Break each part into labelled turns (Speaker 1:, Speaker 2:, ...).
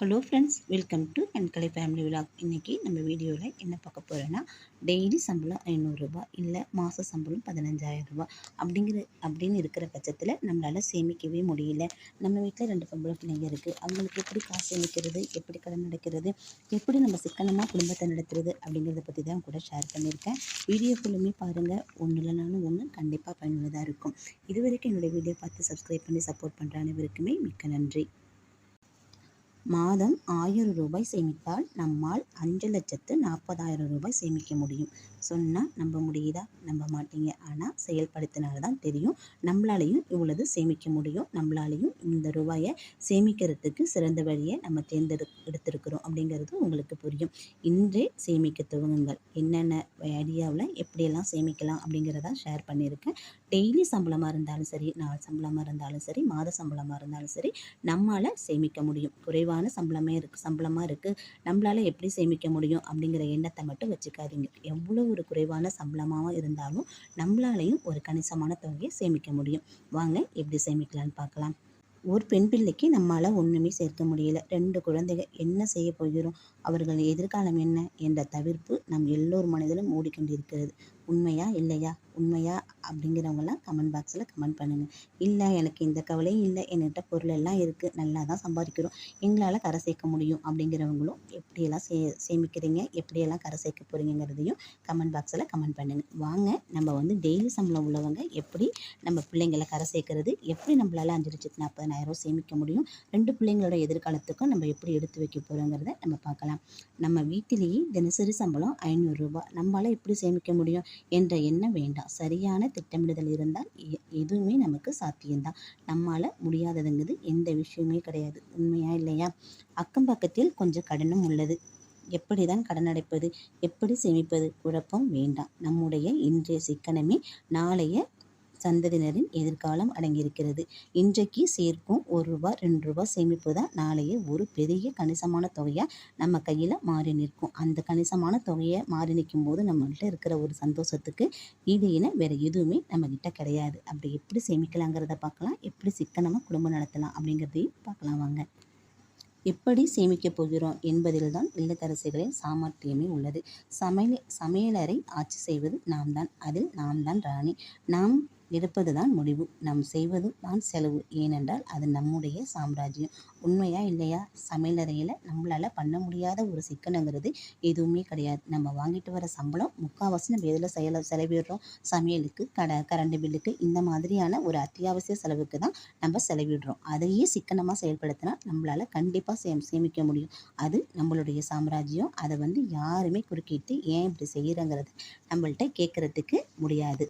Speaker 1: Hello friends, welcome to Kankalai family vlog. இன்றைக்கி நம்ம வீடியோவில் என்ன பார்க்க போகிறோன்னா, டெய்லி சம்பளம் ரூ. 500 இல்லை மாத சம்பளம் ரூ. 15,000 அப்படின்னு இருக்கிற பட்சத்தில் நம்மளால் சேமிக்கவே முடியல. நம்ம வீட்டில் 2 பொம்பளை பிள்ளைங்க இருக்குது. அவங்களுக்கு எப்படி காசு சேமிக்கிறது, எப்படி கடன் நடக்கிறது, எப்படி நம்ம சிக்கனமாக குடும்பத்தை நடத்துறது அப்படிங்கிறத பற்றி தான் கூட ஷேர் பண்ணியிருக்கேன். வீடியோ ஃபுல்லுமே பாருங்கள். ஒன்று இல்லைனாலும் ஒன்று கண்டிப்பாக பயனுள்ளதாக இருக்கும். இது வரைக்கும் என்னுடைய வீடியோ பார்த்து சப்ஸ்கிரைப் பண்ணி சப்போர்ட் பண்ணுற அனைவருக்குமே மிக்க நன்றி. மாதம் ரூ. 1000 சேமித்தால் நம்மால் 5,40,000 சேமிக்க முடியும். சொன்னால் நம்ப முடியுதா? நம்ப மாட்டீங்க. ஆனால் செயல்படுத்தினால்தான் தெரியும். நம்மளாலையும் இவ்வளவு சேமிக்க முடியும். நம்மளாலையும் இந்த ரூபாயை சேமிக்கிறதுக்கு சிறந்த வழியை நம்ம எடுத்திருக்கிறோம் அப்படிங்கிறது உங்களுக்கு புரியும். இன்றே சேமிக்க துவங்குங்கள். என்னென்ன ஐடியாவில் எப்படியெல்லாம் சேமிக்கலாம் அப்படிங்கிறத ஷேர் பண்ணியிருக்கேன். டெய்லி சம்பளமாக இருந்தாலும் சரி, நாள் சம்பளமாக இருந்தாலும் சரி, மாத சம்பளமாக இருந்தாலும் சரி, நம்மளால் சேமிக்க முடியும். சம்பளமாக இருக்குது, நம்மளால் எப்படி சேமிக்க முடியும் அப்படிங்கிற எண்ணத்தை மட்டும் வச்சுக்காதீங்க. எவ்வளோ ஒரு குறைவான சம்பளமாக இருந்தாலும் நம்மளாலையும் ஒரு கணிசமான தொகையை சேமிக்க முடியும். வாங்க எப்படி சேமிக்கலான்னு பார்க்கலாம். ஒரு பெண் பிள்ளைக்கு நம்மளால் ஒன்றுமே சேர்க்க முடியல. 2 குழந்தைகள், என்ன செய்ய போகிறோம்? அவர்கள் எதிர்காலம் என்ன என்ற தவிர்ப்பு நம் எல்லோர் மனதிலும் ஓடிக்கொண்டிருக்கிறது. உண்மையா இல்லையா? உண்மையா அப்படிங்கிறவங்களாம் கமெண்ட் பாக்ஸில் கமெண்ட் பண்ணுங்கள். இல்லை, எனக்கு இந்த கவலையும் இல்லை, என்கிட்ட பொருள் எல்லாம் இருக்குது, நல்லா தான் சம்பாதிக்கிறோம், எங்களால் கரை சேர்க்க முடியும் அப்படிங்கிறவங்களும் எப்படியெல்லாம் சேமிக்கிறீங்க, எப்படியெல்லாம் கரை சேர்க்க போகிறீங்கிறதையும் கமெண்ட் பாக்ஸில் கமெண்ட் பண்ணுங்கள். வாங்க நம்ம டெய்லி சம்பளம் உள்ளவங்க எப்படி நம்ம பிள்ளைங்களை கரை சேர்க்கறது, எப்படி நம்மளால் 5,40,000 சேமிக்க முடியும், 2 பிள்ளைங்களோட எதிர்காலத்துக்கும் நம்ம எப்படி எடுத்து வைக்க போகிறோங்கிறத நம்ம பார்க்கலாம். நம்ம வீட்டிலேயே தினசரி சம்பளம் ரூ. 500, நம்மளால் எப்படி சேமிக்க முடியும் என்ற எண்ணம் வேண்டாம். சரியான திட்டமிடுதல் இருந்தால் எதுவுமே நமக்கு சாத்தியம்தான். நம்மால் முடியாததுங்கிறது எந்த விஷயமே கிடையாது. உண்மையா இல்லையா? அக்கம் பக்கத்தில் கொஞ்சம் கடனும் உள்ளது. எப்படி தான் கடன் அடைப்பது, எப்படி சேமிப்பது? குழப்பம் வேண்டாம். நம்முடைய இன்றைய சிக்கனமே நாளைய சந்ததியினரின் எதிர்காலம் அடங்கியிருக்கிறது. இன்றைக்கு சேர்க்கும் ரூ. 2 சேமிப்பு தான் நாளைய ஒரு பெரிய கணிசமான தொகையாக நம்ம கையில் மாறி நிற்கும். அந்த கணிசமான தொகையை மாறி நிற்கும் போது நம்மள்கிட்ட இருக்கிற ஒரு சந்தோஷத்துக்கு ஈடு இணை வேறு எதுவுமே நம்மக்கிட்ட கிடையாது. அப்படி எப்படி சேமிக்கலாங்கிறத பார்க்கலாம். எப்படி சிக்கனமாக குடும்பம் நடத்தலாம் அப்படிங்கிறதையும் பார்க்கலாம் வாங்க. எப்படி சேமிக்கப் போகிறோம் என்பதில்தான் இல்லத்தரசிகளின் சாமர்த்தியமே உள்ளது. சமையலறை ஆட்சி செய்வது நாம் தான். அதில் நாம் தான் ராணி. நாம் எடுப்பது தான் முடிவு, நாம் செய்வது தான் செலவு. ஏனென்றால் அது நம்முடைய சாம்ராஜ்யம். உண்மையா இல்லையா? சமையலறையில் நம்மளால் பண்ண முடியாத ஒரு சிக்கனங்கிறது எதுவுமே கிடையாது. நம்ம வாங்கிட்டு வர சம்பளம் முக்கால்வாசி நம்ம எதில் செலவிடுறோம்? சமையலுக்கு, கரண்ட் பில்லுக்கு, இந்த மாதிரியான ஒரு அத்தியாவசிய செலவுக்கு தான் நம்ம செலவிடுறோம். அதையே சிக்கனமாக செயல்படுத்தினா நம்மளால் கண்டிப்பாக சேமிக்க முடியும். அது நம்மளுடைய சாம்ராஜ்யம். அதை யாருமே குறுக்கிட்டு ஏன் இப்படி செய்கிறங்கிறது நம்மள்கிட்ட கேட்குறதுக்கு முடியாது.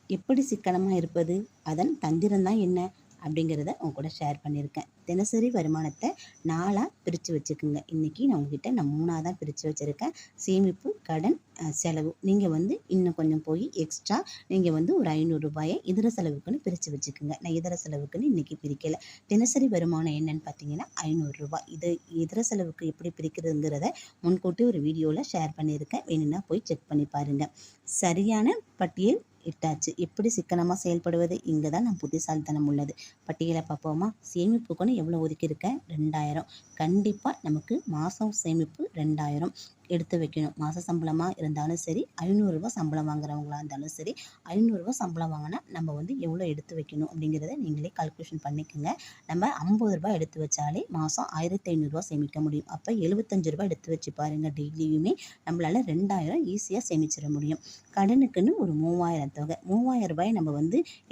Speaker 1: எப்படி சிக்கனமாக இருப்பது, அதன் தந்திரம்தான் என்ன அப்படிங்கிறத உங்க கூட ஷேர் பண்ணியிருக்கேன். தினசரி வருமானத்தை 4ஆக பிரித்து வச்சுக்குங்க. இன்றைக்கி நான் உங்ககிட்ட 3ஆக தான் பிரித்து வச்சுருக்கேன். சேமிப்பு, கடன், செலவு. நீங்கள் இன்னும் கொஞ்சம் போய் எக்ஸ்ட்ரா நீங்கள் ஒரு ரூ. 500 இதர செலவுக்குன்னு பிரித்து வச்சுக்கோங்க. நான் இதர செலவுக்குன்னு இன்றைக்கி பிரிக்கலை. தினசரி வருமானம் என்னன்னு பார்த்தீங்கன்னா ரூ. 500. இது இதர செலவுக்கு எப்படி பிரிக்கிறதுங்கிறத முன்கூட்டி ஒரு வீடியோவில் ஷேர் பண்ணியிருக்கேன். வேணும்னா போய் செக் பண்ணி பாருங்கள். சரியான பட்டியல் இட்டாச்சு. எப்படி சிக்கனமாக செயல்படுவது? இங்கே தான் நான் புத்திசாலித்தனம் உள்ளது. பட்டியலை பார்ப்போமா? சேமிப்புக்குன்னு எவ்வளோ ஒதுக்கியிருக்கேன்? 2,000. கண்டிப்பாக நமக்கு மாதம் சேமிப்பு 2,000 எடுத்து வைக்கணும். மாத சம்பளமாக இருந்தாலும் சரி, ரூ. 500 சம்பளம் வாங்குறவங்களா இருந்தாலும் சரி, ரூ. 500 சம்பளம் வாங்கினா நம்ம எவ்வளோ எடுத்து வைக்கணும் அப்படிங்கிறத நீங்களே கால்குலேஷன் பண்ணிக்கோங்க. நம்ம ரூ. 50 எடுத்து வச்சாலே மாதம் 1,500 சேமிக்க முடியும். அப்போ ரூ. 75 எடுத்து வச்சு பாருங்கள். டெய்லியுமே நம்மளால் 2,000 ஈஸியாக சேமிச்சிட முடியும். கடனுக்குன்னு ஒரு 3,000 தொகை. ரூ. 3,000 நம்ம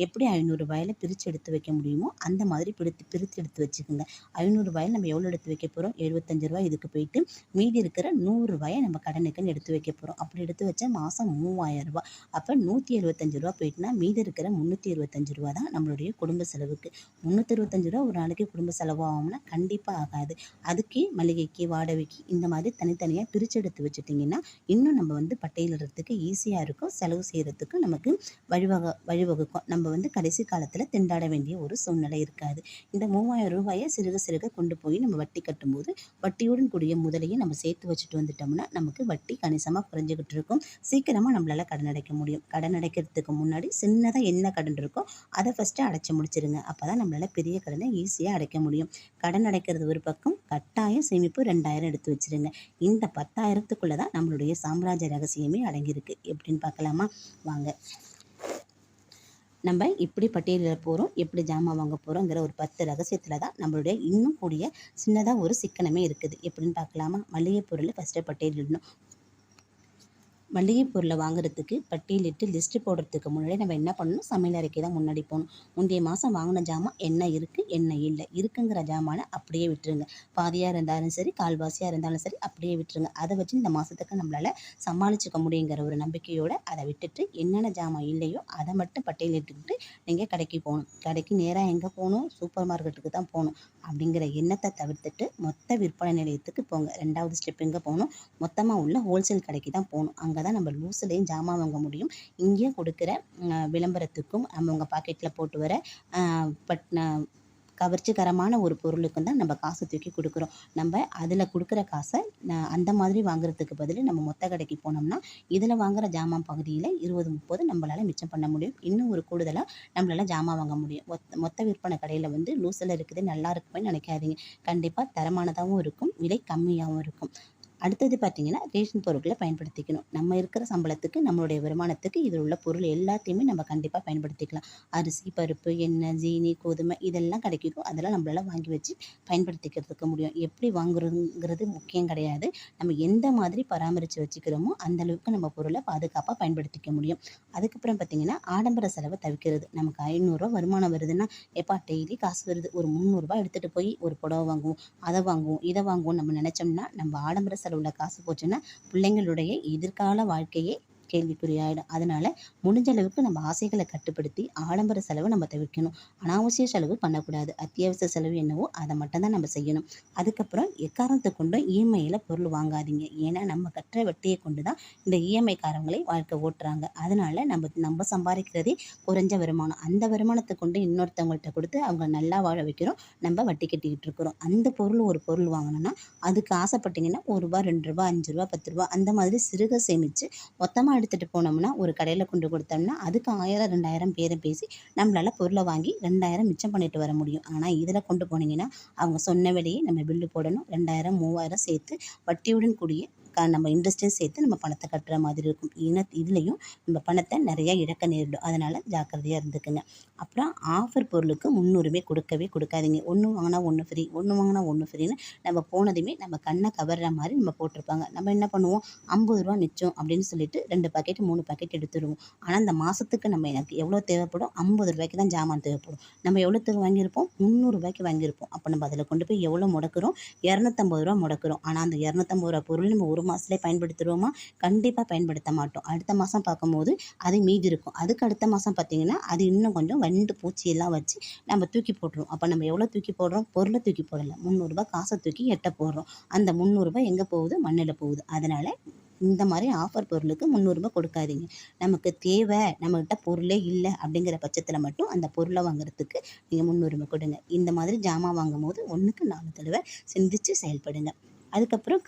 Speaker 1: எப்படி ரூ. 500 பிரித்து எடுத்து வைக்க முடியுமோ அந்த மாதிரி பிரித்து எடுத்து வச்சுக்கோங்க. ரூ. 500 நம்ம எவ்வளோ எடுத்து வைக்க போகிறோம்? ரூ. 75 இதுக்கு போயிட்டு மீதி இருக்கிற ரூ. 100 நம்ம கடனுக்குன்னு எடுத்து வைக்க போகிறோம். அப்படி எடுத்து வச்சா மாதம் ரூ. 3,000. அப்போ ரூ. 175 போயிட்டுனா மீதி இருக்கிற ரூ. 325 தான் நம்மளுடைய குடும்ப செலவுக்கு. ரூ. 325 ஒரு நாளைக்கு குடும்ப செலவு ஆகும்னா கண்டிப்பாக ஆகாது. அதுக்கே மளிகைக்கு, வாடகைக்கு இந்த மாதிரி தனித்தனியாக பிரித்து எடுத்து வச்சுட்டிங்கன்னா இன்னும் நம்ம பட்டியலிடுறதுக்கு ஈஸியாக இருக்கும். செலவு செய்கிறதுக்கு நமக்கு வழிவகுக்கும். நம்ம கடைசி காலத்தில் திண்டாட வேண்டிய ஒரு சூழ்நிலை இருக்காது. இந்த ரூ. 3,000 சிறுக சிறுக கொண்டு போய் நம்ம வட்டி கட்டும்போது வட்டியுடன் கூடிய முதலையும் நம்ம சேர்த்து வச்சுட்டு வந்துட்டோம்னா நமக்கு வட்டி கணிசமாக குறைஞ்ச குறைஞ்சிக்கிட்டு இருக்கும். சீக்கிரமாக நம்மளால் கடன் அடைக்க முடியும். கடன் அடைக்கிறதுக்கு முன்னாடி சின்னதாக என்ன கடன் இருக்கோ அதை ஃபஸ்ட்டு அடைச்சி முடிச்சிருங்க. அப்போ தான் நம்மளால் பெரிய கடனை ஈஸியாக அடைக்க முடியும். கடன் அடைக்கிறது ஒரு பக்கம், கட்டாயம் சேமிப்பு 2000 எடுத்து வச்சுருங்க. இந்த 10,000த்துக்குள்ளே தான் நம்மளுடைய சாம்ராஜ்ய ரகசியமே அடங்கியிருக்கு. எப்படின்னு பார்க்கலாமா? வாங்க. நம்ம எப்படி பட்டியலிட போகிறோம், எப்படி ஜாமான் வாங்க போகிறோங்கிற ஒரு 10 ரகசியத்தில் தான் நம்மளுடைய இன்னும் கூடிய சின்னதாக ஒரு சிக்கனமே இருக்குது. எப்படின்னு பார்க்கலாமா? மளிகை பொருள் ஃபஸ்ட்டு பட்டியலிடணும். மளிகை பொருளை வாங்குறதுக்கு பட்டியலிட்டு லிஸ்ட்டு போடுறதுக்கு முன்னாடி நம்ம என்ன பண்ணணும்? சமையல் அறைக்கு தான் முன்னாடி போகணும். முந்தைய மாதம் வாங்கின ஜாமான் என்ன இருக்குது, என்ன இல்லை, இருக்குங்கிற ஜாமானை அப்படியே விட்டுருங்க. பாதியாக இருந்தாலும் சரி, கால்வாசியாக இருந்தாலும் சரி, அப்படியே விட்டுருங்க. அதை வச்சு இந்த மாதத்துக்கு நம்மளால் சமாளிச்சுக்க முடியுங்கிற ஒரு நம்பிக்கையோடு அதை விட்டுட்டு என்னென்ன ஜாமான் இல்லையோ அதை மட்டும் பட்டியலிட்டுக்கிட்டு நீங்கள் கடைக்கு போகணும். கடைக்கு நேராக எங்கே போகணும்? சூப்பர் மார்க்கெட்டுக்கு தான் போகணும் அப்படிங்கிற எண்ணத்தை தவிர்த்துட்டு மொத்த விற்பனை நிலையத்துக்கு போங்க. 2வது ஸ்டெப் எங்கே போகணும்? மொத்தமாக உள்ள ஹோல்சேல் கடைக்கு தான் போகணும். அங்கே தான் நம்ம லூஸ்லேயும் ஜாமான் வாங்க முடியும். இங்கே கொடுக்குற விளம்பரத்துக்கும் நம்ம உங்கள் பாக்கெட்டில் போட்டு வர கவர்ச்சிகரமான ஒரு பொருளுக்கும் தான் நம்ம காசு தூக்கி கொடுக்குறோம். நம்ம அதில் கொடுக்குற காசை அந்த மாதிரி வாங்குறதுக்கு பதில் நம்ம மொத்த கடைக்கு போனோம்னா இதில் வாங்குகிற ஜாமான் பகுதியில் 20-30 நம்மளால் மிச்சம் பண்ண முடியும். இன்னும் ஒரு கூடுதலாக நம்மளால் ஜாமான் வாங்க முடியும். மொத்த விற்பனை கடையில் வந்து லூஸில் இருக்குது, நல்லா இருக்குமே நினைக்காதீங்க. கண்டிப்பாக தரமானதாகவும் இருக்கும், விலை கம்மியாகவும் இருக்கும். அடுத்தது பார்த்திங்கன்னா ரேஷன் பொருட்களை பயன்படுத்திக்கணும். நம்ம இருக்கிற சம்பளத்துக்கு, நம்மளுடைய வருமானத்துக்கு இதில் உள்ள பொருள் எல்லாத்தையுமே நம்ம கண்டிப்பாக பயன்படுத்திக்கலாம். அரிசி, பருப்பு, எண்ணெய், ஜீனி, கோதுமை இதெல்லாம் கிடைக்கும். அதெல்லாம் நம்மளால் வாங்கி வச்சு பயன்படுத்திக்கிறதுக்கு முடியும். எப்படி வாங்குறதுங்கிறது முக்கியம் கிடையாது. நம்ம எந்த மாதிரி பராமரித்து வச்சுக்கிறோமோ அந்தளவுக்கு நம்ம பொருளை பாதுகாப்பாக பயன்படுத்திக்க முடியும். அதுக்கப்புறம் பார்த்திங்கன்னா ஆடம்பர செலவை தவிர்க்கிறது. நமக்கு 500 வருமானம் வருதுன்னா எப்பா டெய்லி காசு வருது, ஒரு 300 எடுத்துகிட்டு போய் ஒரு புடவை வாங்குவோம், அதை வாங்குவோம், இதை வாங்குவோம் நம்ம நினச்சோம்னா நம்ம ஆடம்பர உள்ள காசு போச்சுன்னா பிள்ளைங்களுடைய எதிர்கால வாழ்க்கையே கேள்விக்குறியாயிடும். அதனால முடிஞ்ச அளவுக்கு நம்ம ஆசைகளை கட்டுப்படுத்தி ஆடம்பர செலவை நம்ம தவிர்க்கணும். அனாவசிய செலவு பண்ணக்கூடாது. அத்தியாவசிய செலவு என்னவோ அதை மட்டும்தான் நம்ம செய்யணும். அதுக்கப்புறம் எக்காரணத்தை கொண்டும் இஎம்ஐயில் பொருள் வாங்காதீங்க. ஏன்னா நம்ம கட்டுற வட்டியை கொண்டு தான் இந்த இஎம்ஐக்காரங்களே வாழ்க்கை ஓட்டுறாங்க. அதனால நம்ம சம்பாதிக்கிறதே குறைஞ்ச வருமானம். அந்த வருமானத்தை கொண்டு இன்னொருத்தவங்கள்ட்ட கொடுத்து அவங்க நல்லா வாழ வைக்கிறோம், நம்ம வட்டி கட்டிக்கிட்டு இருக்கிறோம். அந்த பொருள் ஒரு பொருள் வாங்கணும்னா அதுக்கு ஆசைப்பட்டீங்கன்னா ₹1, ₹2, ₹5, ₹10 அந்த மாதிரி சிறுக சேமித்து மொத்தமாக எடுத்துகிட்டு போனோம்னா ஒரு கடையில் கொண்டு கொடுத்தோம்னா அதுக்கு 1000 2000 பேரம் பேசி நம்மளால் பொருளை வாங்கி 2000 மிச்சம் பண்ணிட்டு வர முடியும். ஆனால் இதில் கொண்டு போனீங்கன்னா அவங்க சொன்ன விலையே நம்ம பில்லு போடணும். 2000 3000 சேர்த்து வட்டியுடன் கூடிய நம்ம இன்ட்ரெஸ்ட்டையும் சேர்த்து நம்ம பணத்தை கட்டுற மாதிரி இருக்கும். இதுலேயும் நம்ம பணத்தை நிறையா இழக்க நேரிடும். அதனால் ஜாக்கிரதையாக இருந்துக்குங்க. அப்புறம் ஆஃபர் பொருளுக்கு முன்னுரிமை கொடுக்கவே கொடுக்காதீங்க. ஒன்று வாங்கினா ஒன்று ஃப்ரீ, ஒன்று வாங்கினா ஒன்று ஃப்ரீன்னு நம்ம போனதுமே நம்ம கண்ணை கவர்ற மாதிரி நம்ம போட்டிருப்பாங்க. நம்ம என்ன பண்ணுவோம்? ₹50 மிச்சம் அப்படின்னு சொல்லிட்டு 2 பாக்கெட் 3 பாக்கெட் எடுத்துடுவோம். ஆனால் அந்த மாதத்துக்கு நம்ம எனக்கு எவ்வளோ தேவைப்படும்? ₹50 தான் ஜாமான் தேவைப்படும். நம்ம எவ்வளோத்துக்கு வாங்கியிருப்போம்? ₹300 வாங்கியிருப்போம். அப்போ நம்ம அதில் கொண்டு போய் எவ்வளோ முடக்கிறோம்? ₹250 முடக்கிறோம். ஆனால் அந்த ₹250 பொருள் நம்ம ஒரு மாதத்துலேயே பயன்படுத்திடுவோமா? கண்டிப்பாக பயன்படுத்த மாட்டோம். அடுத்த மாதம் பார்க்கும்போது அது மீதி இருக்கும். அதுக்கு அடுத்த மாதம் பார்த்திங்கன்னா அது இன்னும் கொஞ்சம் வண்டு பூச்சியெல்லாம் வச்சு நம்ம தூக்கி போட்டுருவோம். அப்போ நம்ம எவ்வளோ தூக்கி போடுறோம்? பொருளை தூக்கி போடலை, ₹300 காசை தூக்கி எட்ட போடுறோம். அந்த ₹300 எங்கே போகுது? மண்ணில் போகுது. அதனால் இந்த மாதிரி ஆஃபர் பொருளுக்கு ₹300 கொடுக்காதீங்க. நமக்கு தேவை, நம்மகிட்ட பொருளே இல்லை அப்படிங்கிற பட்சத்தில் மட்டும் அந்த பொருளை வாங்குறதுக்கு நீங்கள் ₹300 கொடுங்க. இந்த மாதிரி ஜாமான் வாங்கும் போது 1க்கு 4 தடவை சிந்தித்து செயல்படுங்க. அதுக்கப்புறம்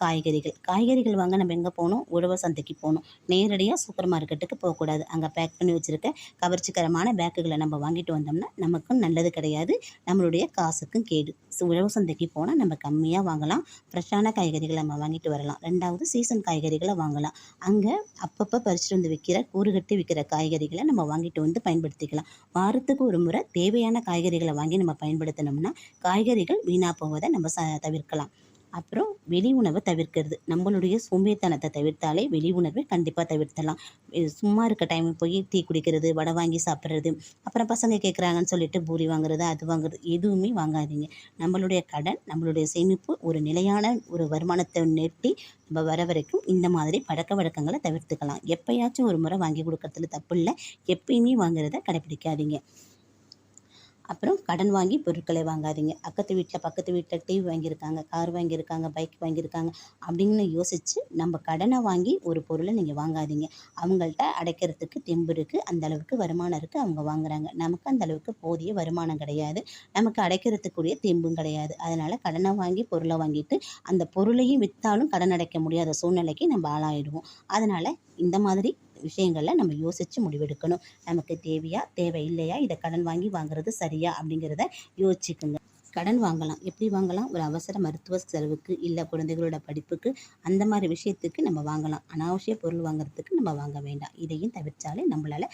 Speaker 1: காய்கறிகள் வாங்க நம்ம எங்கே போகணும்? உழவர் சந்தைக்கு போகணும். நேரடியாக சூப்பர் மார்க்கெட்டுக்கு போகக்கூடாது. அங்கே பேக் பண்ணி வச்சுருக்க கவர்ச்சிகரமான பேக்குகளை நம்ம வாங்கிட்டு வந்தோம்னா நமக்கும் நல்லது கிடையாது, நம்மளுடைய காசுக்கும் கேடு. உழவர் சந்தைக்கு போனால் நம்ம கம்மியாக வாங்கலாம், ஃப்ரெஷ்ஷான காய்கறிகளை நம்ம வாங்கிட்டு வரலாம். 2வது சீசன் காய்கறிகளை வாங்கலாம். அங்கே அப்பப்போ பறிச்சுட்டு வந்து கூறுகட்டி விற்கிற காய்கறிகளை நம்ம வாங்கிட்டு வந்து பயன்படுத்திக்கலாம். வாரத்துக்கு ஒரு முறை தேவையான காய்கறிகளை வாங்கி நம்ம பயன்படுத்தினோம்னா காய்கறிகள் வீணாக போவதை நம்ம தவிர்க்கலாம். அப்புறம் வெளி உணவை தவிர்க்கிறது. நம்மளுடைய சோம்பேறித்தனத்தை தவிர்த்தாலே வெளி உணவை கண்டிப்பாக தவிர்த்தலாம். சும்மா இருக்க டைம் போய் டீ குடிக்கிறது, வடை வாங்கி சாப்பிட்றது, அப்புறம் பசங்க கேட்குறாங்கன்னு சொல்லிட்டு பூரி வாங்குறது, அது வாங்குறது எதுவுமே வாங்காதீங்க. நம்மளுடைய கடன், நம்மளுடைய சேமிப்பு ஒரு நிலையான ஒரு வருமானத்தை நெட்டி நம்ம வர வரைக்கும் இந்த மாதிரி பழக்க வழக்கங்களை தவிர்த்துக்கலாம். எப்பயாச்சும் ஒரு முறை வாங்கி கொடுக்கறதுல தப்பு இல்லை, எப்பயுமே வாங்குறத கடைப்பிடிக்காதீங்க. அப்புறம் கடன் வாங்கி பொருட்களை வாங்காதீங்க. பக்கத்து வீட்டில் டிவி வாங்கியிருக்காங்க, கார் வாங்கியிருக்காங்க, பைக் வாங்கியிருக்காங்க அப்படின்னு யோசித்து நம்ம கடனை வாங்கி ஒரு பொருளை நீங்கள் வாங்காதீங்க. அவங்கள்ட்ட அடைக்கிறதுக்கு தெம்பு இருக்குது, அந்த அளவுக்கு வருமானம் இருக்குது, அவங்க வாங்குறாங்க. நமக்கு அந்த அளவுக்கு போதிய வருமானம் கிடையாது, நமக்கு அடைக்கிறதுக்குரிய தெம்பும் கிடையாது. அதனால் கடனை வாங்கி பொருளை வாங்கிட்டு அந்த பொருளையும் விற்றாலும் கடன் அடைக்க முடியாத சூழ்நிலைக்கு நம்ம ஆளாயிடுவோம். அதனால் இந்த மாதிரி விஷயங்களில் நம்ம யோசித்து முடிவெடுக்கணும். நமக்கு தேவையா தேவையில்லையா, இதை கடன் வாங்கி வாங்குறது சரியா அப்படிங்கிறத யோசிச்சுக்குங்க. கடன் வாங்கலாம். எப்படி வாங்கலாம்? ஒரு அவசர மருத்துவ செலவுக்கு, இல்லை குழந்தைகளோட படிப்புக்கு, அந்த மாதிரி விஷயத்துக்கு நம்ம வாங்கலாம். அனாவசிய பொருள் வாங்குறதுக்கு நம்ம வாங்க வேண்டாம். இதையும் தவிர்த்தாலே நம்மளால்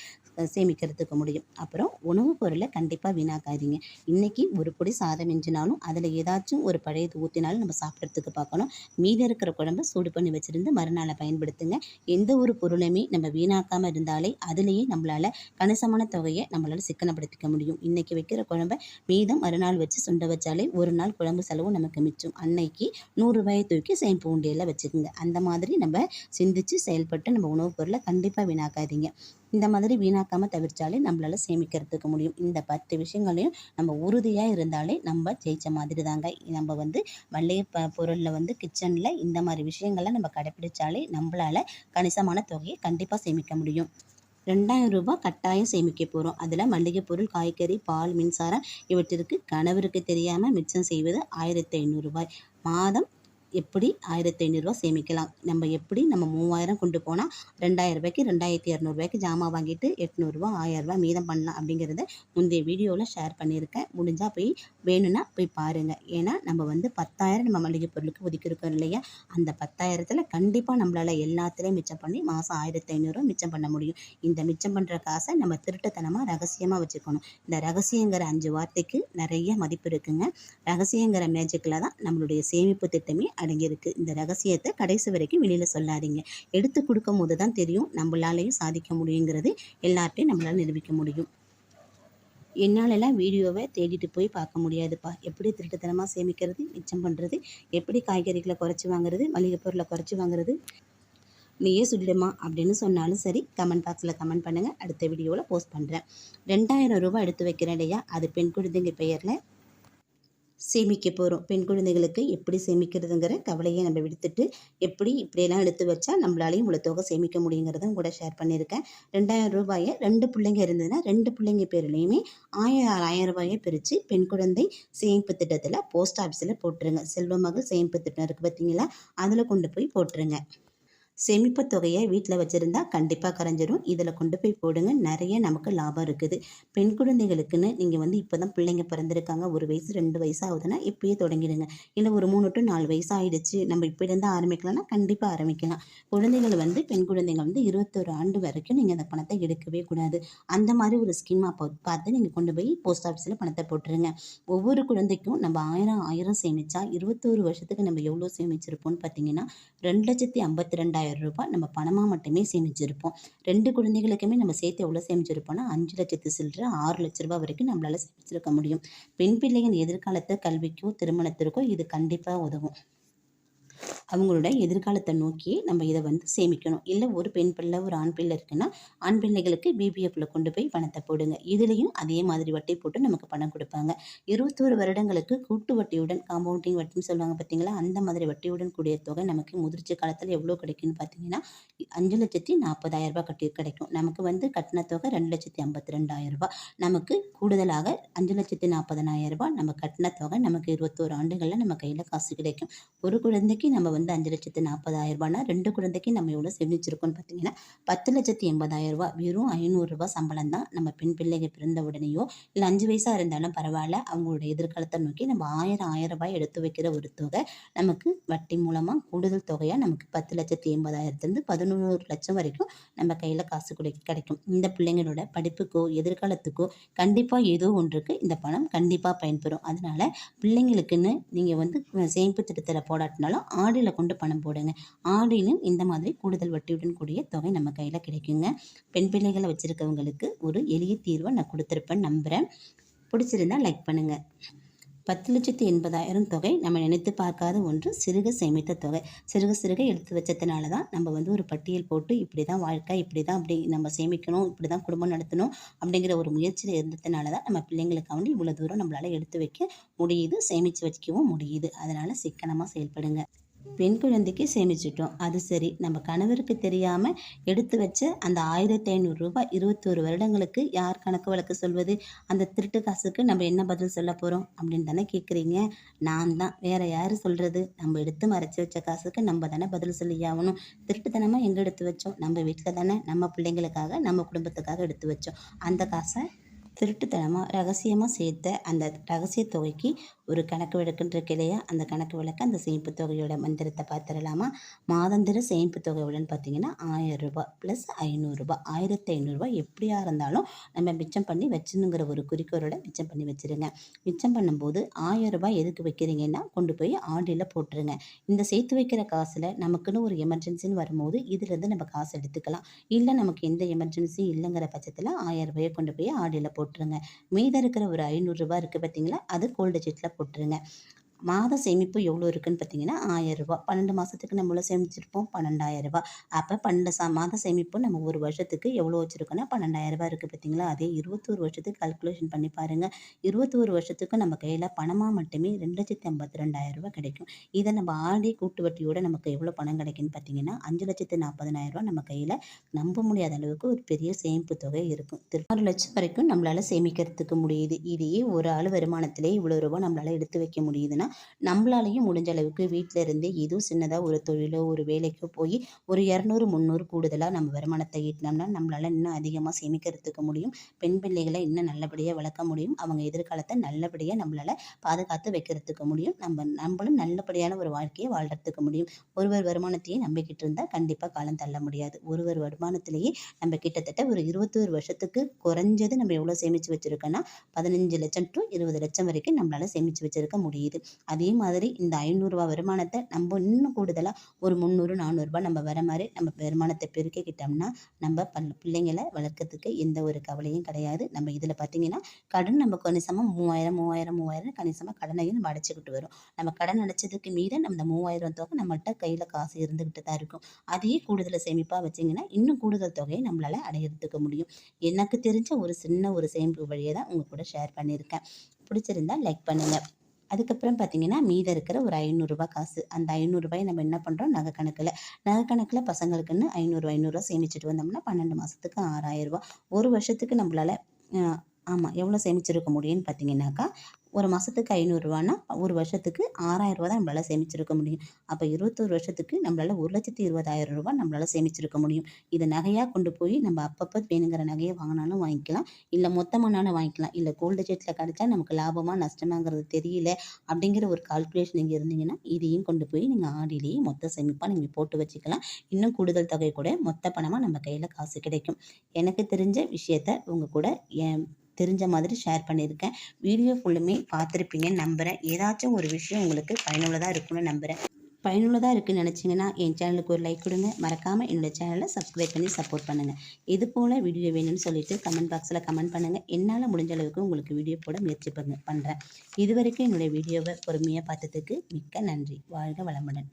Speaker 1: சேமிக்கிறதுக்கு முடியும். அப்புறம் உணவுப் பொருளை கண்டிப்பாக வீணாக்காதீங்க. இன்றைக்கி ஒரு பொடி சாதம் மிஞ்சினாலும் அதில் ஏதாச்சும் ஒரு பழையது ஊற்றினாலும் நம்ம சாப்பிட்றதுக்கு பார்க்கணும். மீதி இருக்கிற குழம்பு சூடு பண்ணி வச்சுருந்து மறுநாளை பயன்படுத்துங்க. எந்த ஒரு பொருளையுமே நம்ம வீணாக்காமல் இருந்தாலே அதுலேயே நம்மளால் கணிசமான தொகையை நம்மளால் சிக்கனப்படுத்திக்க முடியும். இன்றைக்கி வைக்கிற குழம்பை மீதம் மறுநாள் வச்சு சுண்ட வச்சாலே ஒரு நாள் குழம்பு செலவும் நமக்கு மிச்சம். அன்னைக்கு 100 ரூபாயை தூக்கி சேமிப்பு உண்டியலில் வச்சுக்கோங்க. அந்த மாதிரி நம்ம சிந்திச்சு செயல்பட்டு நம்ம உணவுப் பொருளை கண்டிப்பாக வீணாக்காதீங்க. இந்த மாதிரி வீணாக்காமல் தவிர்த்தாலே நம்மளால் சேமிக்கிறதுக்கு முடியும். இந்த 10 விஷயங்களையும் நம்ம உறுதியாக இருந்தாலே நம்ம ஜெயிச்ச மாதிரி தாங்க. நம்ம மளிகை பொருளில் கிச்சனில் இந்த மாதிரி விஷயங்களை நம்ம கடைப்பிடிச்சாலே நம்மளால் கணிசமான தொகையை கண்டிப்பாக சேமிக்க முடியும். 2000 ரூபாய் கட்டாயம் சேமிக்க போகிறோம். அதில் மளிகை பொருள், காய்கறி, பால், மின்சாரம் இவற்றிற்கு கணவருக்கு தெரியாமல் மிச்சம் செய்வது 1500 ரூபாய். மாதம் எப்படி 1500 ரூபாய் சேமிக்கலாம்? நம்ம 3000 கொண்டு போனால் 2000 ரூபாய்க்கு 2200 ரூபாய்க்கு ஜாமான் வாங்கிட்டு 800 ரூபாய் 1000 ரூபாய் மீதம் பண்ணலாம் அப்படிங்கிறத முந்தைய வீடியோவில் ஷேர் பண்ணியிருக்கேன். முடிஞ்சால் வேணும்னா போய் பாருங்கள். ஏன்னா நம்ம 10,000 நம்ம மளிகை பொருளுக்கு ஒதுக்கியிருக்கோம் இல்லையா? அந்த 10,000த்தில் கண்டிப்பாக நம்மளால் எல்லாத்துலேயும் மிச்சம் பண்ணி மாதம் 1500 ரூபாய் மிச்சம் பண்ண முடியும். இந்த மிச்சம் பண்ணுற காசை நம்ம திருட்டுத்தனமாக ரகசியமாக வச்சுக்கணும். இந்த ரகசியங்கிற 5 வார்த்தைக்கு நிறைய மதிப்பு இருக்குங்க. ரகசியங்கிற மேஜிக்கில் தான் நம்மளுடைய சேமிப்பு திட்டமே அடங்கியிருக்கு. இந்த ரகசியத்தை கடைசி வரைக்கும் வெளியில் சொல்லாதீங்க. எடுத்து கொடுக்கும் போது தான் தெரியும் நம்மளாலையும் சாதிக்க முடியுங்கிறது எல்லார்ட்டையும் நம்மளால் நிரூபிக்க முடியும். என்னாலெல்லாம் வீடியோவை தேடிட்டு போய் பார்க்க முடியாதுப்பா. எப்படி திருட்டுத்தனமாக சேமிக்கிறது, மிச்சம் பண்ணுறது, எப்படி காய்கறிகளை குறைச்சி வாங்குறது, மளிகை பொருளை குறைச்சி வாங்குறது, நீயே சொல்லிடுமா அப்படின்னு சொன்னாலும் சரி, கமெண்ட் பாக்ஸில் கமெண்ட் பண்ணுங்கள். அடுத்த வீடியோவில் போஸ்ட் பண்ணுறேன். 2000 ரூபாய் எடுத்து வைக்கிறேன் இல்லையா, அது பெண் குழந்தைங்க பெயரில் சேமிக்க போகிறோம். பெண் குழந்தைகளுக்கு எப்படி சேமிக்கிறதுங்கிற கவலையை நம்ம விடுத்துட்டு, இப்படியெல்லாம் எடுத்து வச்சா நம்மளாலையும் இவ்வளோ தொகை சேமிக்க முடியுங்கிறதும் கூட ஷேர் பண்ணியிருக்கேன். 2000 ரூபாயை 2 பிள்ளைங்க இருந்ததுன்னா 2 பிள்ளைங்க பேர்லேயுமே 1000 ரூபாயை பிரித்து பெண் குழந்தை சேமிப்பு திட்டத்தில் போஸ்ட் ஆஃபீஸில் போட்டுருங்க. செல்வ மகள் சேமிப்பு திட்டம் இருக்குது பார்த்தீங்களா, அதில் கொண்டு போய் போட்டுருங்க. சேமிப்பு தொகையை வீட்டில் வச்சுருந்தா கண்டிப்பாக கரைஞ்சிரும். இதில் கொண்டு போய் போடுங்க. நிறைய நமக்கு லாபம் இருக்குது. பெண் குழந்தைகளுக்குன்னு நீங்கள் இப்போ தான் பிள்ளைங்க பிறந்திருக்காங்க, 1 வயசு 2 வயசு ஆகுதுன்னா இப்பயே தொடங்கிடுங்க. இல்லை ஒரு 3 to 4 வயசு ஆகிடுச்சு, நம்ம இப்போலேருந்து ஆரம்பிக்கலாம்னா கண்டிப்பாக ஆரம்பிக்கலாம். குழந்தைகள் பெண் குழந்தைகள் 21 ஆண்டு வரைக்கும் நீங்கள் அந்த பணத்தை எடுக்கவே கூடாது. அந்த மாதிரி ஒரு ஸ்கீமாக பார்த்து நீங்கள் கொண்டு போய் போஸ்ட் ஆஃபீஸில் பணத்தை போட்டுருங்க. ஒவ்வொரு குழந்தைக்கும் நம்ம 1000 சேமித்தா 21 வருஷத்துக்கு நம்ம எவ்வளோ சேமிச்சிருப்போம்னு பார்த்தீங்கன்னா 2,52,000 ரூபாய் நம்ம பணமாக மட்டுமே சேமிச்சிருப்போம். 2 குழந்தைகளுக்குமே நம்ம சேர்த்து எவ்வளோ சேமிச்சிருப்போம்னா 5 லட்சத்து சில்லற 6 லட்ச ரூபாய் வரைக்கும் நம்மளால் சேமிச்சிருக்க முடியும். பெண் பிள்ளைகள் எதிர்காலத்தை கல்விக்கோ திருமணத்திற்கோ இது கண்டிப்பாக உதவும். அவங்களோட எதிர்காலத்தை நோக்கி நம்ம இதை சேமிக்கணும். இல்லை ஒரு பெண் பிள்ளை ஒரு ஆண் பிள்ளை இருக்குன்னா ஆண் பிள்ளைகளுக்கு பிபிஎஃப்ல கொண்டு போய் பணத்தை போடுங்க. இதுலேயும் அதே மாதிரி வட்டி போட்டு நமக்கு பணம் கொடுப்பாங்க. 21 வருடங்களுக்கு கூட்டு வட்டியுடன், காம்பவுண்டிங் வட்டின்னு சொல்லுவாங்க பார்த்தீங்களா, அந்த மாதிரி வட்டியுடன் கூடிய தொகை நமக்கு முதிர்ச்சி காலத்தில் எவ்வளோ கிடைக்குன்னு பார்த்தீங்கன்னா 5,40,000 ரூபாய் கிடைக்கும். நமக்கு கட்டின தொகை 2,52,000 ரூபாய். நமக்கு கூடுதலாக 5,40,000 ரூபாய் நம்ம கட்டின தொகை நமக்கு 21 ஆண்டுகளில் நம்ம கையில் காசு கிடைக்கும். ஒரு குழந்தைக்கு நம்ம 5,40,000 ரூபாய்னா 2 குழந்தைக்கு நம்ம எவ்வளோ சேமிச்சிருக்கோம்னு பார்த்தீங்கன்னா 10,80,000 ரூபாய். வெறும் 500 ரூபாய் சம்பளம் தான் நம்ம பெண் பிள்ளைகள் பிறந்த உடனேயோ இல்லை 5 வயசாக இருந்தாலும் பரவாயில்ல, அவங்களோட எதிர்காலத்தை நோக்கி நம்ம 1000 ரூபாய் எடுத்து வைக்கிற ஒரு தொகை நமக்கு வட்டி மூலமாக கூடுதல் தொகையாக நமக்கு 10,80,000 11 லட்சம் வரைக்கும் நம்ம கையில் காசு கிடைக்கும். இந்த பிள்ளைங்களோட படிப்புக்கோ எதிர்காலத்துக்கோ கண்டிப்பாக ஏதோ ஒன்றுக்கு இந்த பணம் கண்டிப்பாக பயன்பெறும். அதனால பிள்ளைங்களுக்குன்னு நீங்கள் சேமிப்பு திட்டத்தில் போடாட்டினாலும் ஆடியில் கொண்டு பணம் போடுங்க. ஆடியிலும் இந்த மாதிரி கூடுதல் வட்டியுடன் கூடிய தொகை நம்ம கையில் கிடைக்குங்க. பெண் பிள்ளைகளை வச்சுருக்கவங்களுக்கு ஒரு எளிய தீர்வை நான் கொடுத்துருப்பேன்னு நம்புகிறேன். பிடிச்சிருந்தா லைக் பண்ணுங்கள். 10,80,000 தொகை நம்ம நினைத்து பார்க்காத ஒன்று. சிறுக சேமித்த தொகை. சிறுக சிறுக எடுத்து வச்சதுனால தான் நம்ம ஒரு பட்டியல் போட்டு இப்படி தான் வாழ்க்கை, இப்படி தான் அப்படி நம்ம சேமிக்கணும், இப்படி தான் குடும்பம் நடத்தணும் அப்படிங்கிற ஒரு முயற்சியில் இருந்ததுனால தான் நம்ம பிள்ளைங்களுக்காண்டி இவ்வளோ தூரம் நம்மளால் எடுத்து வைக்க முடியுது, சேமித்து வைக்கவும் முடியுது. அதனால் சிக்கனமாக செயல்படுங்க. பெண் குழந்தைக்கு சேமிச்சிட்டோம், அது சரி. நம்ம கணவருக்கு தெரியாமல் எடுத்து வச்ச அந்த 1,500 ரூபாய் 21 வருடங்களுக்கு யார் கணக்கு வழக்கு சொல்வது? அந்த திருட்டு காசுக்கு நம்ம என்ன பதில் சொல்ல போகிறோம் அப்படின்னு தானே கேட்குறீங்க. நான் தான், வேற யார் சொல்கிறது? நம்ம எடுத்து மறைச்சி வச்ச காசுக்கு நம்ம தானே பதில் சொல்லி ஆகணும். திருட்டுத்தனமாக எங்கே எடுத்து வச்சோம்? நம்ம வீட்டில் தானே, நம்ம பிள்ளைங்களுக்காக, நம்ம குடும்பத்துக்காக எடுத்து வச்சோம். அந்த காசை திருட்டுத்தனமாக ரகசியமாக சேர்த்த அந்த ரகசிய தொகைக்கு ஒரு கணக்கு வழக்குன்னு இருக்கு இல்லையா, அந்த கணக்கு வழக்கு அந்த சேமிப்பு தொகையோட மந்திரத்தை பார்த்துடலாமா? மாதாந்திர சேமிப்பு தொகை எவ்வளோன்னு பார்த்தீங்கன்னா 1,000 ரூபாய் ப்ளஸ் 500 ரூபாய் 1,500 ரூபாய் எப்படியா இருந்தாலும் நம்ம மிச்சம் பண்ணி வச்சுனுங்கிற ஒரு குறிக்கோளோட மிச்சம் பண்ணி வச்சுருங்க. மிச்சம் பண்ணும்போது 1,000 ரூபாய் எதுக்கு வைக்கிறீங்கன்னா கொண்டு போய் ஆடியில் போட்டுருங்க. இந்த சேர்த்து வைக்கிற காசில் நமக்குன்னு ஒரு எமர்ஜென்சின்னு வரும்போது இதிலேருந்து நம்ம காசு எடுத்துக்கலாம். இல்லை நமக்கு எந்த எமர்ஜென்சியும் இல்லைங்கிற பட்சத்தில் 1,000 ரூபாயை கொண்டு போய் ஆடியில் போட்டுருங்க. மீதம் இருக்கிற ஒரு 500 ரூபாய் இருக்குது பார்த்தீங்களா, அது கோல்டு சீட்டில் போட்டுருங்க. மாத சேமிப்பு எவ்வளோ இருக்குன்னு பார்த்தீங்கன்னா 1,000 ரூபாய். 12 மாதத்துக்கு நம்ம எவ்வளோ சேமிச்சிருப்போம்? 12,000 ரூபாய். அப்போ 12 மாத சேமிப்பு நம்ம ஒரு வருஷத்துக்கு எவ்வளோ வச்சுருக்கோன்னா 12,000 ரூபாய் இருக்குது பார்த்தீங்களா. அதே 21 வருஷத்துக்கு கால்குலேஷன் பண்ணி பாருங்கள். 21 வருஷத்துக்கு நம்ம கையில் பணமாக மட்டுமே 2,82,000 ரூபாய் கிடைக்கும். இதை நம்ம ஆடி கூட்டு வட்டியோட நமக்கு எவ்வளோ பணம் கிடைக்குன்னு பார்த்தீங்கன்னா 5,40,000 ரூபாய் நம்ம கையில் நம்ப முடியாத அளவுக்கு ஒரு பெரிய சேமிப்பு தொகை இருக்கும். 6 லட்சம் வரைக்கும் நம்மளால் சேமிக்கிறதுக்கு முடியுது. இதையே ஒரு ஆள் வருமானத்திலே இவ்வளோ ரூபாய் நம்மளால் எடுத்து வைக்க முடியுதுன்னா நம்மளாலையும் முடிஞ்ச அளவுக்கு வீட்டில் இருந்தே ஏதோ சின்னதாக ஒரு தொழிலோ ஒரு வேலைக்கோ போய் ஒரு 200 300 கூடுதலாக நம்ம வருமானத்தை ஈட்டினோம்னா நம்மளால் இன்னும் அதிகமாக சேமிக்கிறதுக்கு முடியும். பெண் பிள்ளைகளை இன்னும் நல்லபடியாக வளர்க்க முடியும். அவங்க எதிர்காலத்தை நல்லபடியாக நம்மளால் பாதுகாத்து வைக்கிறதுக்கு முடியும். நம்மளும் நல்லபடியான ஒரு வாழ்க்கையை வாழ்கிறதுக்கு முடியும். ஒருவர் வருமானத்தையே நம்பிக்கிட்டு இருந்தால் கண்டிப்பாக காலம் தள்ள முடியாது. ஒருவர் வருமானத்திலேயே நம்ம கிட்டத்தட்ட ஒரு 21 வருஷத்துக்கு குறைஞ்சது நம்ம எவ்வளோ சேமித்து வச்சுருக்கோன்னா 15 லட்சம் டு 20 லட்சம் வரைக்கும் நம்மளால் சேமித்து வச்சுருக்க முடியுது. அதே மாதிரி இந்த 500 ரூபாய் வருமானத்தை நம்ம இன்னும் கூடுதலாக ஒரு 300 400 ரூபாய் நம்ம வர மாதிரி நம்ம வருமானத்தை பெருக்கிக்கிட்டோம்னா நம்ம பிள்ளைங்களை வளர்க்கறதுக்கு எந்த ஒரு கவலையும் கிடையாது. நம்ம இதில் பார்த்தீங்கன்னா கடன் நம்ம கணிசமாக 3000 கணிசமாக கடனையும் நம்ம அடைச்சிக்கிட்டு வரும். நம்ம கடன் அடைச்சதுக்கு மீது நம்ம இந்த 3000 தொகை நம்மள்கிட்ட கையில் காசு இருந்துக்கிட்டு தான் இருக்கும். அதையே கூடுதல் சேமிப்பாக வச்சிங்கன்னா இன்னும் கூடுதல் தொகையை நம்மளால் அடையிறதுக்கு முடியும். எனக்கு தெரிஞ்ச ஒரு சின்ன ஒரு சேமிப்பு வழியை தான் உங்கள் கூட ஷேர் பண்ணியிருக்கேன். பிடிச்சிருந்தா லைக் பண்ணுங்கள். அதுக்கப்புறம் பார்த்தீங்கன்னா மீதம் இருக்கிற ஒரு 500 ரூபாய் காசு, அந்த 500 ரூபாயை நம்ம என்ன பண்ணுறோம், நகை கணக்கில் பசங்களுக்குன்னு 500 சேமிச்சுட்டு வந்தோம்னா 12 மாதத்துக்கு 6,000 ரூபாய். ஒரு வருஷத்துக்கு நம்மளால் ஆமாம் எவ்வளோ சேமிச்சிருக்க முடியும்னு பார்த்தீங்கன்னாக்கா ஒரு மாதத்துக்கு 500 ரூபான்னா ஒரு வருஷத்துக்கு 6,000 ரூபா தான் நம்மளால் சேமிச்சிருக்க முடியும். அப்போ 21 வருஷத்துக்கு நம்மளால் 1,20,000 ரூபாய் நம்மளால் சேமிச்சிருக்க முடியும். இதை நகையாக கொண்டு போய் நம்ம அப்பப்போ வேணுங்கிற நகையை வாங்கினாலும் வாங்கிக்கலாம், இல்லை மொத்தமானாலும் வாங்கிக்கலாம். இல்லை கோல்டு சீட்டில் கிடச்சா நமக்கு லாபமாக நஷ்டமாங்கிறது தெரியல அப்படிங்கிற ஒரு கால்குலேஷன் நீங்கள் இருந்தீங்கன்னா இதையும் கொண்டு போய் நீங்கள் ஆடிலேயே மொத்த சேமிப்பாக நீங்கள் போட்டு வச்சுக்கலாம். இன்னும் கூடுதல் தொகை கூட மொத்த பணமாக நம்ம கையில் காசு கிடைக்கும். எனக்கு தெரிஞ்ச விஷயத்த உங்கள் கூட தெரிஞ்ச மாதிரி ஷேர் பண்ணியிருக்கேன். வீடியோ ஃபுல்லுமே பார்த்துருப்பீங்கன்னு நம்புகிறேன். ஏதாச்சும் ஒரு விஷயம் உங்களுக்கு பயனுள்ளதாக இருக்குன்னு நம்புகிறேன். பயனுள்ளதாக இருக்குன்னு நினச்சிங்கன்னா என் சேனலுக்கு ஒரு லைக் கொடுங்க. மறக்காமல் என்னோடய சேனலை சப்ஸ்கிரைப் பண்ணி சப்போர்ட் பண்ணுங்கள். இது போல் வீடியோ வேணும்னு சொல்லிவிட்டு கமெண்ட் பாக்ஸில் கமெண்ட் பண்ணுங்கள். என்னால் முடிஞ்ச அளவுக்கு உங்களுக்கு வீடியோ போட முயற்சி பண்ணுறேன். இது வரைக்கும் என்னுடைய வீடியோவை பொறுமையாக பார்த்ததுக்கு மிக்க நன்றி. வாழ்க வளமுடன்.